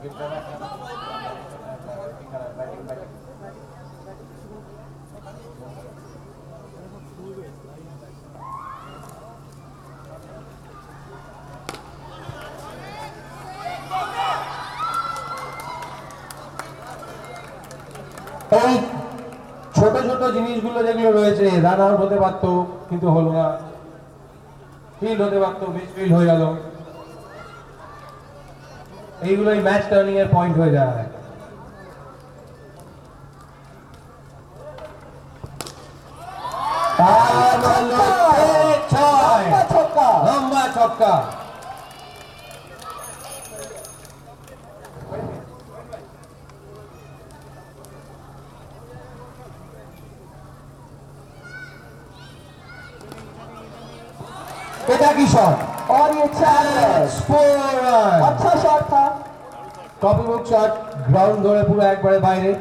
এই ছোট ছোট জিনিসগুলো যেগুলো রয়েছে রান আউট হতে পারতো কিন্তু হলো না, ফিল্ড হতে পারতো মিসফিল্ড হয়ে গেল, এইগুলোই ম্যাচ টার্নিং এর পয়েন্ট হয়ে যায়। লম্বা ছক্কা। बेटा की शॉट और ये अच्छा शॉट था, कॉपी बुक शॉट, ग्राउंड धरे पूरा एक बड़े बाहर।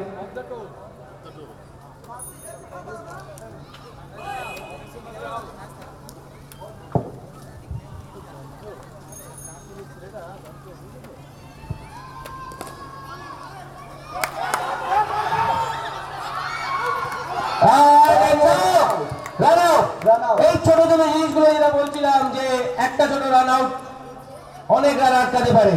এই ছোট ছোট জিনিসগুলো যেটা বলছিলাম যে একটা ছোট রান আউট অনেক রান আটকাতে পারে।